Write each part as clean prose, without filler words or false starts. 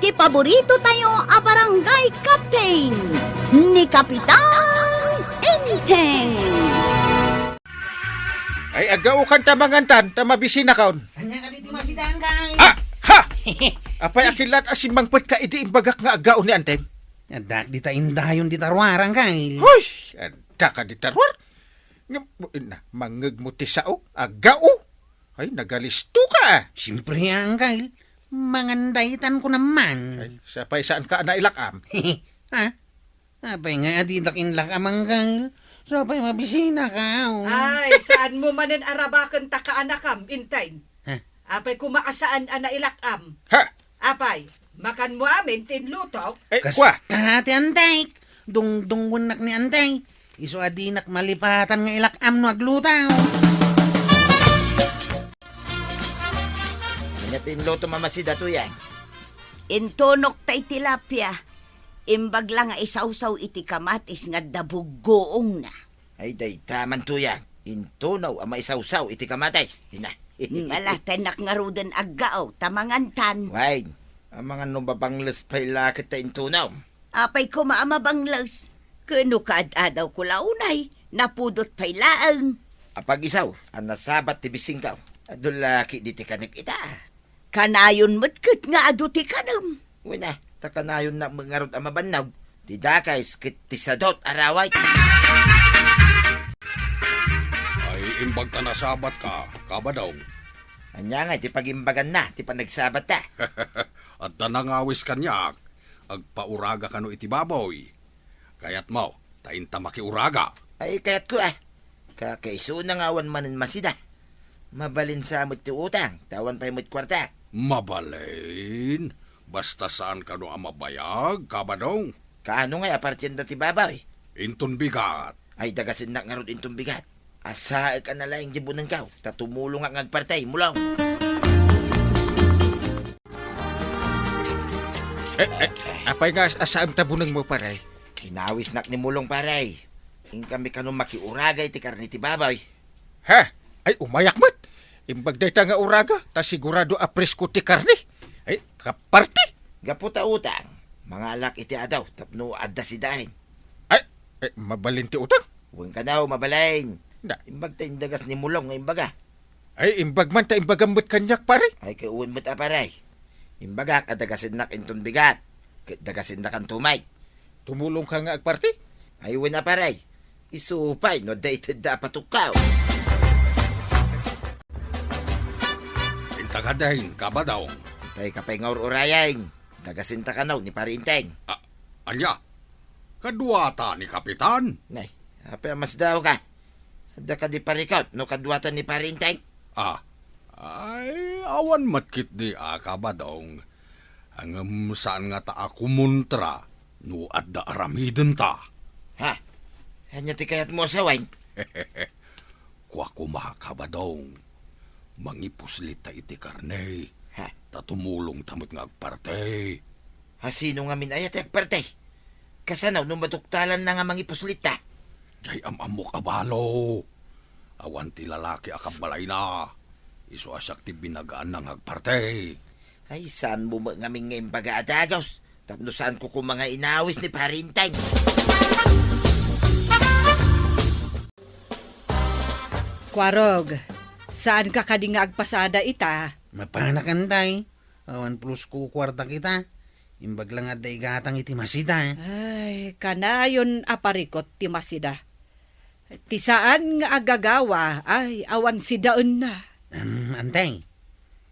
iti paborito tayo a barangay captain ni Kapitan Enteng. Ay agaw kan tamangantan, tamabisina kaon. Kanya ka dito masidang kay. Ah! Ha! Apay akilat asimbangpet ka idi imbagak nga agaw ni Antem. Adak di ta indayon di tarwarang kay. Hoy! Ada ka di tarwar. Na, mangeg mo ti sao, agaw. Ay, nagalisto ka. Siyempre ang kay. Mangandaitan ko naman. Ay, sapay saan ka na ilakam? Ha? Apay nga adidak inlakamang kay. Sapay mabisina ka. Ay, saan mo manen arabakan ta kaanakam, intayn? Ha? Apay kumaasaan ana ilakam. Ha? Apay, makan mo amin tinlutok. Ay, Kas kwa. kahati antay. Dungdunggunak ni antay. Iso adinak malipatan nga ilakam no aglutaw. Kanyatin loto mamasida to yan. Intonok tay tilapia. Imbag lang nga isawsaw iti kamatis nga dabuggoong na. Ay day, taman to yan. Intunaw ang maisawsaw iti kamatis. Ina. Ngala tanak nga rudan aggao tamangantan. Wine, ang mga nubabangles pa'y lakit ta intunaw. Apay ko maamabanglas. Kano kaad-adaw ko launay. Napudot pa'y laang. Apag isaw, ang nasabat ti bising ka. Adulaki di ti kanik ita. Kanayon matkit nga adu ti kanam. Wina, takanayon na mangarot ang mabanaw. Di dakay skit ti sadot araway. Ay, imbag ta nasabat ka, kabadong. Anya nga, ti pagimbagan na, ti panagsabat ta. At tanangawis kanyak, agpauraga kano iti baboy. Kayat mo, tainta makiuraga. Ay, kayat ko Kakaiso na ngawan manin masida. Mabalin sa amot ti utang, tawan pa'y mo't kwarta. Mabalin, basta saan kano ang mabayag, kabadong. Kaano nga, apartyan ti babaw. Inton bigat. Ay, dagasin na nga ron intong bigat. Asa ka na lang jibunan ka, tatumulong ang agpartay, mulong. Apay nga asaam tabunang mo paray. Inawis nak ni mulong paray. In kami kanong makiuragay ti karni ti babaw. Ha? Ay, umayak mat. Imbag day ta nga uraga, ta sigurado apresko ti karni. Ay, kaparti. Gaputa utang, mga alak iti adaw, tapno adda si dahin. Ay, mabalin ti utang. Huwag ka daw, mabalain. Na. Imbag ta indagas ni mulong nga imbaga. Ay, imbag man ta imbagambot kanyak pare. Ay, kauwan mo't aparay. Imbaga, kadagasin nak inton bigat. Kadagasin nak ang tumay. Tumulong ka nga agparti. Ay, wala paray. Isupay, no dated da patukaw. Intagadahin, kabadong. Tay kapay nga urayang. Dagasin ta kanaw ni parinteng. Anya, kadwata ni Kapitan. Nay, apa mas daw ka? Ada ka di parikot, no kadwatan ni parinteng. Ay, awan matkit di kabadong. Ang saan nga ta ako muntra, no adda aramiden ta. Ha? Hanya ti kayat mo sa wine. Kwa kumaha kabadong. Mangipuslit ta iti karne. Ha? Tatumulong tamot nga agparte. Hasino nga min ayat agparte? Kasanaw nung matuktalan na nga mangipuslit ta. Jay amok abalo. Awan ti lalaki akabalay na. Iso asyak ti binagaan ng agparte. Ay, saan mo nga min nga imbaga adagaws? Tapno saan ko kung mga inawis ni parinteng? Kwarog, saan ka kadi nga agpasada ita? Mapanakan tay. Awan plus ko kwarta kita. Imbag lang at daigatang iti masida. Ay, kanayon aparikot ti masida. Ti saan nga agagawa, ay awan sidaon na. Antay.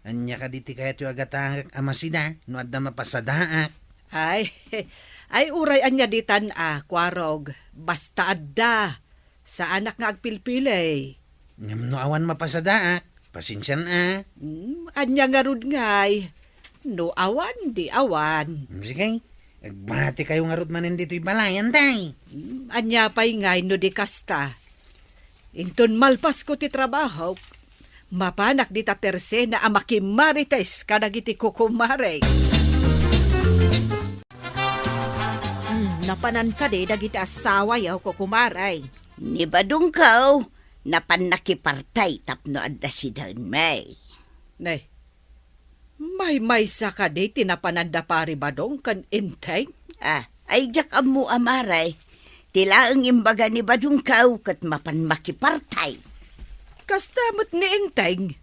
Anya ka diti kayat yung agatang amasida. No adda mapasadaak. Ay uray anya ditan kwarog. Basta adda. Sa anak nga agpilpilay. Ngam no awan mapasadaak. Pasensyan Anya nga rud ngay. No awan, di awan. Sige. Agbati kayo nga rod manin dito'y balay, antay. Anya pa'y ngay no di kasta. Inton malpas ko ti trabaho, mapanak di ta terse na amakimarites kadagiti kukumare. Napanan ka de dagiti asawa yaw kukumaray. Ni badung kaw, napan nakipartay tapno adda si May. Nay, May sa ka di tinapananda pari badong kan inteng? Ay jak amu amaray. Tila ang imbaga ni Badong Kaw kat mapan makipartay. Kastamot ni inteng.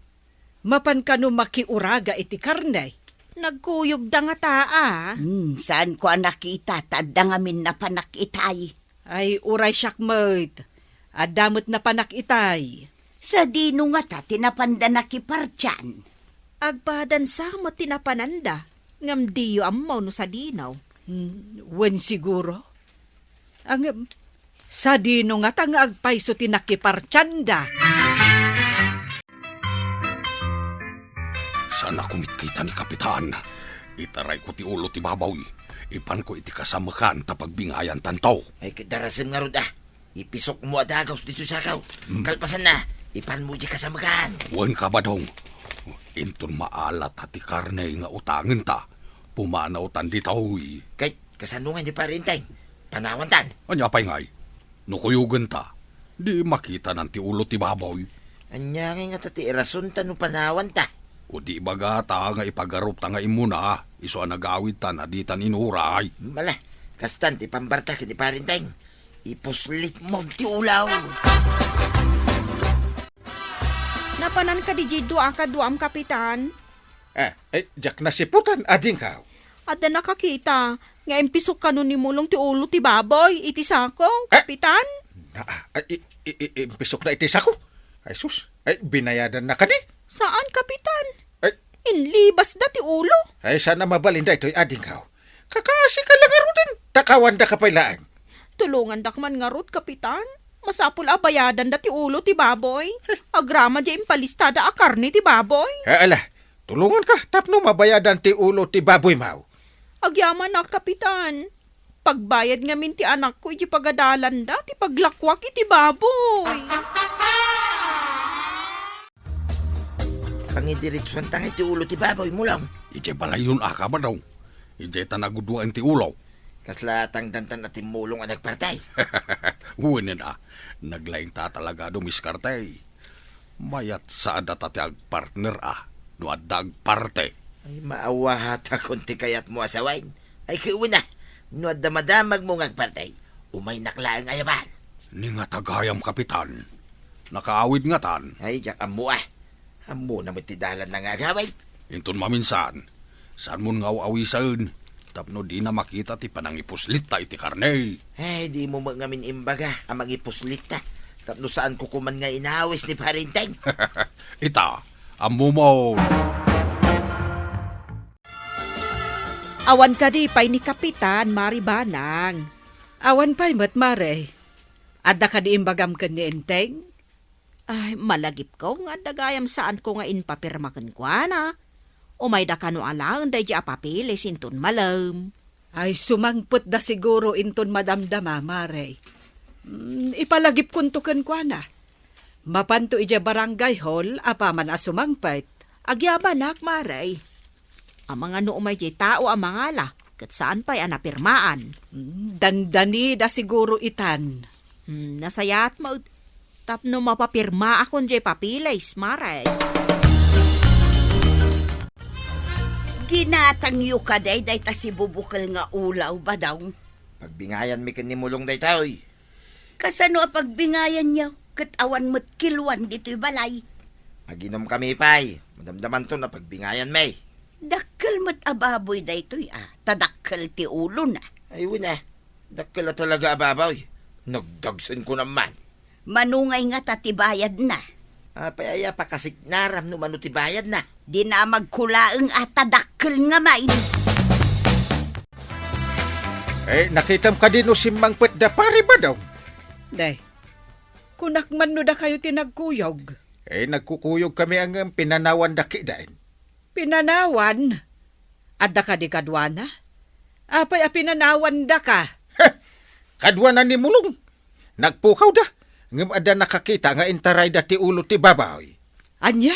Mapan kanu makiuraga iti karnay. Nagkuyog da nga taa. Saan ko nakita tadda ngamin na panakitay. Ay uray syakmet. Adamot na panak itay. Sa dino nga ta tinapanda nakipartyan. Agpadan sa mo tinapananda. Ngam diyo amaw no sa dinaw. Wen siguro. Ang sa dino nga tang agpayso tinakipartyanda. Sana kumit kita ni Kapitan. Itaray ko ti ulo ti babaw. Ipan ko iti kasamakan tapag bingayan tantaw. Ay kadarasim nga rod Ipisok mo adagaw dito sa kaw. Kalpasan na. Ipan mo di kasamakan. Wen ka ba dong? Inton maalat hati karne nga utangin ta. Pumanaw tan di taoy. Kay kasanungan di parinteng. Panawan tan. Anya pa'y ngay? Nukuyugan ta. Di makita ng ti ulo ti baboy. Anya nga tati rason tan no panawan ta. O di baga ta nga ipagarup ta nga imuna. Iso ang nagawid ta na di tan inuray. Mala. Kastan ti pambarta ka di parinteng. Ipuslit mo ti ulaw. Napanan ka di jiddo akaduam kapitan. Jak nasiputan ading Kaw. Ada nakakita. Nga impisok ka nun ni mulong ti ulo ti baboy. Iti sakong, kapitan. Impisok na itis ako. Ay sus, binayadan na ka di. Saan, kapitan? Ay, Inlibas da ti ulo. ay sana mabalinda ito'y ading Kaw. Kakasi ka lang arutin. Takawan da ka pailaan. Tulungan dakman nga rod, kapitan. Masapul abayadan da ti ulo ti baboy. Agrama di impalistada a karne ti baboy. Ala, tulungan ka. Tapno mabayadan ti ulo ti baboy mau. Agyaman na, kapitan. Pagbayad nga min ti anak ko, iti pagadalan da, ti paglakwak iti baboy. Pangidiritsuan tang iti ulo ti baboy mo lang. Ije balayon aka ba daw? Ije tanaguduan ti ulaw. Kaslatang dantan at timulong ang nagpartay. Uwinin naglaing ta talaga dumiskartay. Mayat sa adat at agpartner no adda agparte. Ay maawa hata konti kayat mo asawain. Ay kiuna, no damadamag mo ngagpartay. Umay naklaang ayaban. Ni nga tagayam kapitan. Nakaawid nga tan. Ay jak amo Amo na matidalan na nga agaway. Inton maminsan. Saan mo nga awisan? Tapno di na makita ti panangipuslit ta iti karne. Ay di mo ngamin imbaga ang magipuslit ta. Tapno saan ko kuman nga inawis ni parinteng. Ita, amumo. Awan ka di pay ni kapitan, Maribanang. Awan pa'y matmare. Adda ka di imbagam ka ni inteng? Ay, malagip ko nga dagayam saan ko nga inpapirmakan ko na. Umay da kano alang da di apapili sinton malam. Ay sumangput da siguro inton madamdama, mare. Ipalagip kuntukan kwa na. Mapanto ija barangay hall, apaman asumangpait. Agyabanak, maray. Ang mga no umay di tao ang mga la, kat saan pa'y anapirmaan. Dandani da siguro itan. Nasayat mo, tapno mapapirma akong di papilays, maray. Ginatang yu ka day ta si bubukal nga ulaw ba daw? Pagbingayan mi kanimulong day taoy. Kasano a pagbingayan niya? Kat awan mo't kilwan dito'y balay. Maginom kami pay. Madamdaman to na pagbingayan may. Dakkel mo't ababoy daytoy Tadakkel ti ulo na. Ay wala. Dakala talaga ababaw. Nagdagsan ko naman. Manungay nga tatibayad na. Payaya pa kasig naram no manutibayad na. Di na magkulaang tadakkel nga may. Nakitam ka din o si Mangpet da pari ba daw? Day, kunakman no da kayo tinagkuyog. Nagkukuyog kami ang pinanawan da kidain. Pinanawan? Adda ka di kadwana? Apay pinanawan da ka? Kadwa na ni mulong. Nagpukaw da. Ngam ada nakakita nga intaray da ti ulo ti babaw. Anya?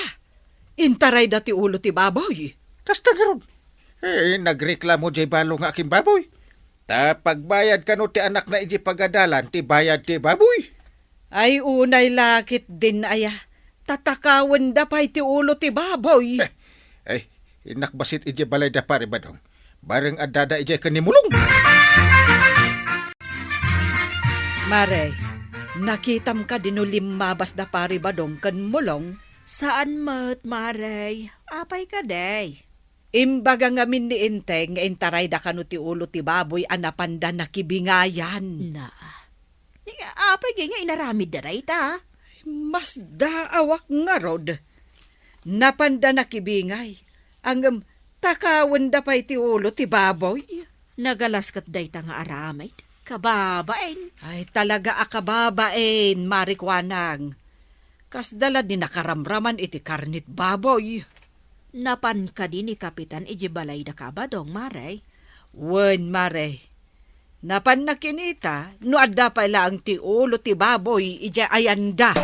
Intaray da ti ulo ti baboy. Tas tagaron. Nagreklamo jay balo nga aking baboy. Ta pagbayad ka no ti anak na iji pagadalan ti bayad ti baboy. Ay unay lakit din aya. Tatakawan da pa'y ti ulo ti baboy. Inakbasit ije balay da pare badong. Bareng adada ije kanimulong. Mare, nakitam ka dinulim mabas da pari badong kan mulong. Saan mat, Maray? Apay ka, day. Imbaga ngamin ni Inteng nga intaray da kanu ti ulo ti baboy anapanda nakibingayan. Na. Apay kay nga inaramid da ray ta. Mas daawak nga rod. Napanda nakibingay. Ang takawan da pa'y ti ulo ti baboy. Nagalaskat day ta nga aramid. Kababain. Ay talaga akababain, marikwanang. Kasdala din nakaramraman iti karnit baboy. Napan ka din ni Kapitan iji balay da kabadong, Maray. Wen, mare. Napan na kinita, no adda pa lang ti ulo ti baboy, ija ayanda.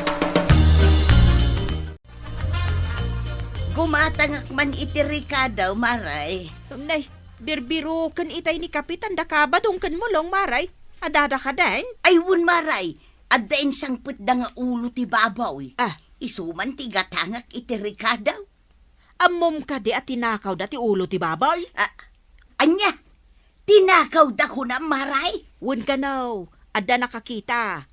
Gumatangak man iti Ricardo, Maray. Nay, birbiro kan itay ni Kapitan da kabadong kan mulong, Maray. Adada ka din? Ay, wun, Maray. Addain sangput da nga ulo ti babaw. Ah. Isuman ti gatangak iti Ricardo. Amom ka di at tinakaw da ti ulo ti baboy. Anya, tinakaw da ko na, Maray. Wun ka now, adda nakakita.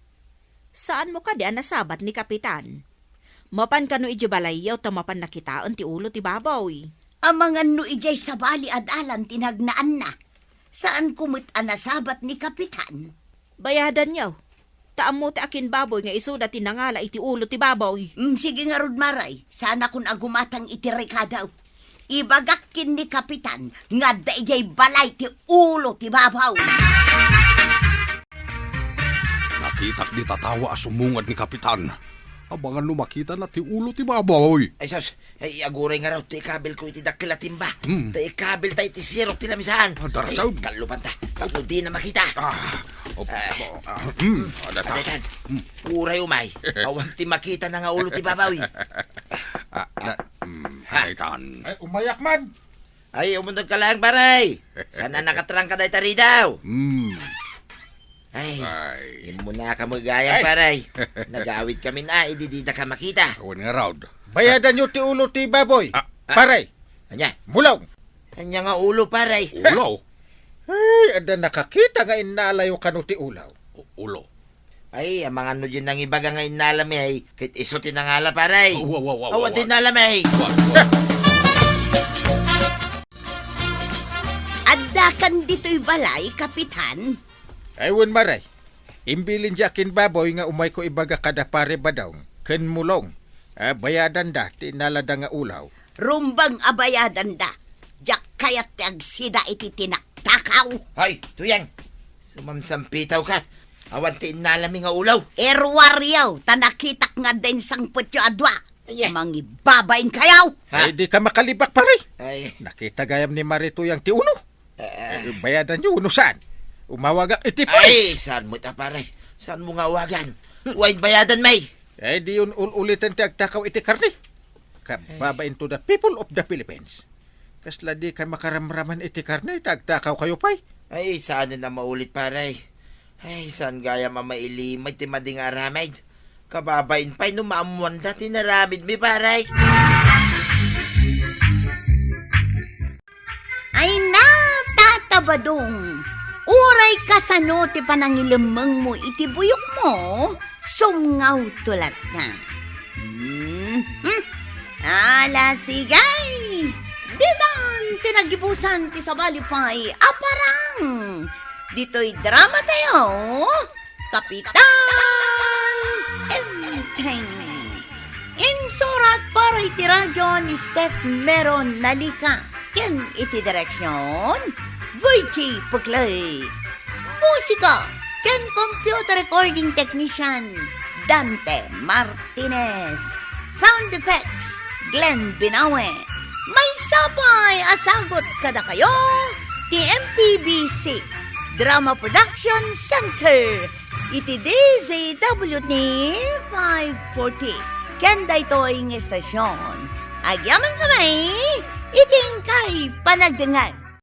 Saan mo ka di nasabat ni Kapitan? Mapan ka no iji balayaw ta mapan nakitaan ti ulo ti baboy. Amangan no ijay sabali adalan tinagnaan na. Saan kumit anasabat ni Kapitan? Bayadan niyaw. Taam mo ti akin baboy nga isuda tinangala iti ulo ti baboy. Sige nga rod, Maray. Sana kun agumatang iti Ricardo. Ibagakin ni Kapitan nga da ijay balay ti ulo ti babaw. Nakitak di tatawa sumungad ni Kapitan. Abangan no makita na ti ulo ti baboy. Ay sus, ay aguray nga raw ti ikabil ko iti dakila timba. Hmm. Ti ikabil tayo ti sirok ti lamisahan. Darasaw. Ay, kalupan ta. Tapos di na makita. Ada ta. Adetan, uray umay. Awan ti makita na nga ulo ti babawi. Kaitan. Ay, umayak man. Ay, umundag ka lang, paray. Sana nakatrang ka dahi tari daw. Ay, imo na ka magayang, paray. Nagawid kami na, ididida ka makita. Awan nga raw. Bayadan nyo ti ulo ti baboy. Paray, Anya, mulong. anya nga ulo, paray. Ulo. Ay, ada nakakita nga inalayo kanu ti ulaw. Ulo. Ay, ang mga ano dyan nang ibaga nga inalami ay, kahit iso tinangala, paray. Wow. Awan tinalami ay. Addakan dito'y balay, Kapitan. Ay, wun, Maray. Imbilin jakin baboy nga umay ko ibaga kada pare badong. Ken mulong. Bayadan da, tinalada nga ulaw. Rumbang abayadan da. Jak kayat ti agsida iti takaw. Hoy, tuyang. Sumamsampitaw ka. Awan ti inalami nga ulaw. Erwaryaw, tanakitak nga din sang putyo adwa. Anya. Mangibabain kayaw. Ha? Ay, di ka makalibak, pare. Ay, Nakita gayam ni Marito yang ti ulo. Bayadan nyo, uno saan? Umawagak iti ay, saan mo ta, paray? Saan mo nga awagan? Huwag bayadan, may. Ay, di yun ulitin ti agtakaw iti karni. Kababain to the people of the Philippines. Kasla di ka makaramraman iti karni, tagtakaw kayo pa'y. Ay, saan na maulit, paray? Ay, saan gaya mamailimay ti mading aramid? Kababain pa'y numamuan da tinaramid mi, paray. Ay na, tatabadong. Uray kasano ti panangilamang mo iti buyok mo. Sungaw tulat na. Ala sigay. Didan tinagibusan ti sabalipay aparang. Dito'y drama tayo. Kapitan Enteng. Insurat para iti radyo ni Steph Meron Nalika. Ken iti direksyon Virgie Puglay. Musika ken computer recording technician Dante Martinez. Sound effects Glenn Binawe. May sapay asagot kada kayo ti MPBC Drama Production Center. Iti DZWT 540. Ken daytoy ng estasyon. Agyaman kamay, iting kay panagdengag.